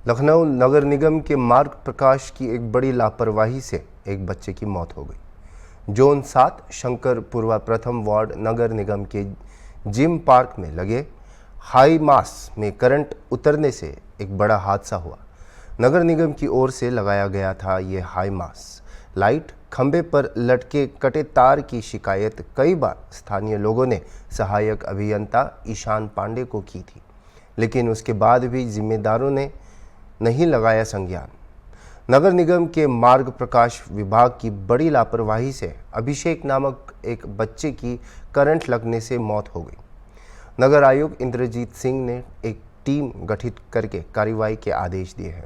लखनऊ नगर निगम के मार्ग प्रकाश की एक बड़ी लापरवाही से एक बच्चे की मौत हो गई। जोन 7 शंकरपुरवा प्रथम वार्ड नगर निगम के जिम पार्क में लगे हाई मास में करंट उतरने से एक बड़ा हादसा हुआ। नगर निगम की ओर से लगाया गया था ये हाई मास लाइट खंभे पर लटके कटे तार की शिकायत कई बार स्थानीय लोगों ने सहायक अभियंता ईशान पांडे को की थी, लेकिन उसके बाद भी जिम्मेदारों ने नहीं लगाया संज्ञान। नगर निगम के मार्ग प्रकाश विभाग की बड़ी लापरवाही से अभिषेक नामक एक बच्चे की करंट लगने से मौत हो गई। नगर आयुक्त इंद्रजीत सिंह ने एक टीम गठित करके कार्रवाई के आदेश दिए हैं।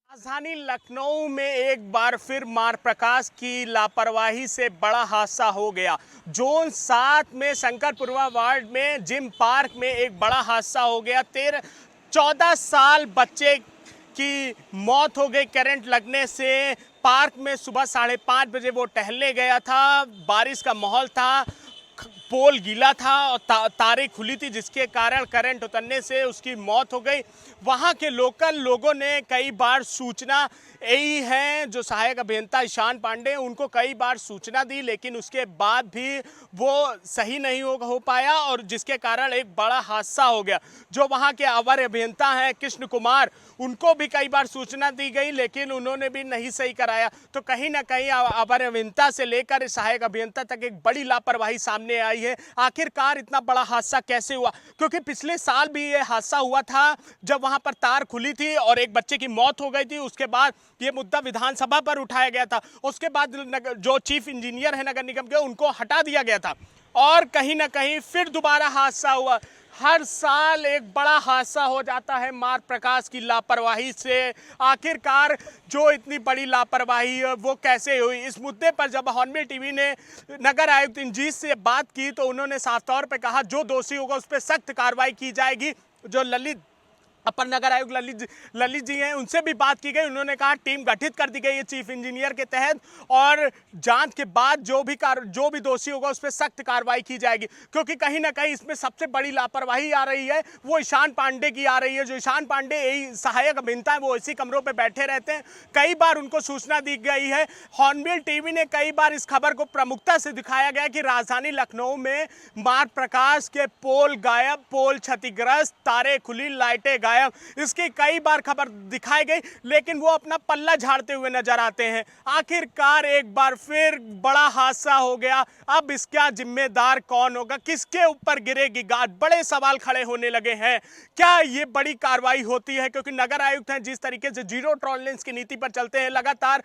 राजधानी लखनऊ में एक बार फिर मार्ग प्रकाश की लापरवाही से बड़ा हादसा हो गया। जोन 7 में शंकरपुरवा वार्ड में जिम पार्क में एक बड़ा हादसा हो गया। 14 साल बच्चे की मौत हो गई करंट लगने से। पार्क में सुबह 5:30 बजे वो टहलने गया था, बारिश का माहौल था, पोल गीला था और तारें खुली थी, जिसके कारण करंट उतरने से उसकी मौत हो गई। वहां के लोकल लोगों ने कई बार सूचना यही है, जो सहायक अभियंता ईशान पांडे उनको कई बार सूचना दी, लेकिन उसके बाद भी वो सही नहीं हो पाया और जिसके कारण एक बड़ा हादसा हो गया। जो वहां के अवर अभियंता हैं कृष्ण कुमार, उनको भी कई बार सूचना दी गई, लेकिन उन्होंने भी नहीं सही कराया। तो कहीं ना कहीं अवर अभियंता से लेकर सहायक अभियंता तक एक बड़ी लापरवाही सामने आई है। आखिरकार इतना बड़ा हादसा कैसे हुआ? क्योंकि पिछले साल भी ये हादसा हुआ था, जब वहां पर तार खुली थी और एक बच्चे की मौत हो गई थी। उसके बाद ये मुद्दा विधानसभा पर उठाया गया था। उसके बाद जो चीफ इंजीनियर है नगर निगम के, उनको हटा दिया गया था और कहीं ना कहीं फिर दोबारा हादसा हुआ। हर साल एक बड़ा हादसा हो जाता है मार्ग प्रकाश की लापरवाही से। आखिरकार जो इतनी बड़ी लापरवाही है वो कैसे हुई? इस मुद्दे पर जब हॉर्नबिल टीवी ने नगर आयुक्त इंजीत से बात की तो उन्होंने साफ तौर पे कहा जो दोषी होगा उस पर सख्त कार्रवाई की जाएगी। जो अपर नगर आयुक्त ललित जी हैं, उनसे भी बात की गई। उन्होंने कहा टीम गठित कर दी गई है चीफ इंजीनियर के तहत और जांच के बाद जो भी दोषी होगा उस पर सख्त कार्रवाई की जाएगी। क्योंकि कहीं ना कहीं इसमें सबसे बड़ी लापरवाही आ रही है वो ईशान पांडे की आ रही है। जो ईशान पांडे यही सहायक अभियंता है, वो इसी कमरों पर बैठे रहते हैं। कई बार उनको सूचना दी गई है। हॉर्नबिल टीवी ने कई बार इस खबर को प्रमुखता से दिखाया गया कि राजधानी लखनऊ में मार्ग प्रकाश के पोल गायब, पोल क्षतिग्रस्त, तारें खुली, लाइटें गायब। इसकी कई बार खबर दिखाई गई, लेकिन वो अपना पल्ला झाड़ते हुए नजर आते हैं। आखिरकार एक बार फिर बड़ा हादसा हो गया। अब इसका जिम्मेदार कौन होगा? किसके ऊपर गिरेगी गाज? बड़े सवाल खड़े होने लगे हैं। क्या ये बड़ी कार्रवाई होती है? क्योंकि नगर आयुक्त हैं, जिस तरीके से जीरो टॉलरेंस की नीति पर चलते हैं, लगातार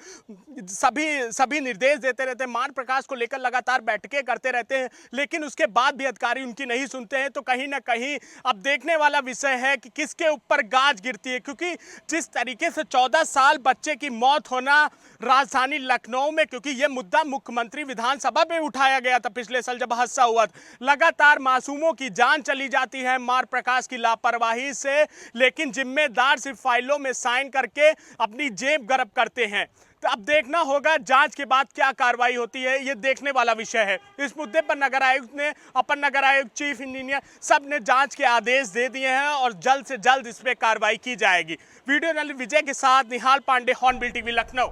सभी निर्देश देते रहते हैं, मार्ग प्रकाश को लेकर लगातार बैठकें करते रहते हैं, लेकिन उसके बाद भी अधिकारी उनकी नहीं सुनते हैं। तो कहीं ना कहीं अब देखने वाला विषय है कि किसके पर गाज गिरती है। क्योंकि जिस तरीके से 14 साल बच्चे की मौत होना राजधानी लखनऊ में, क्योंकि यह मुद्दा मुख्यमंत्री विधानसभा में उठाया गया था पिछले साल जब हादसा हुआ था। लगातार मासूमों की जान चली जाती है मार्ग प्रकाश की लापरवाही से, लेकिन जिम्मेदार सिर्फ फाइलों में साइन करके अपनी जेब गर्म करते हैं। तो अब देखना होगा जांच के बाद क्या कार्रवाई होती है, ये देखने वाला विषय है। इस मुद्दे पर नगर आयुक्त ने, अपर नगर आयुक्त, चीफ इंजीनियर सब ने जांच के आदेश दे दिए हैं और जल्द से जल्द इस पर कार्रवाई की जाएगी। वीडियो जर्नलिस्ट विजय के साथ निहाल पांडे, हॉर्नबिल टीवी, लखनऊ।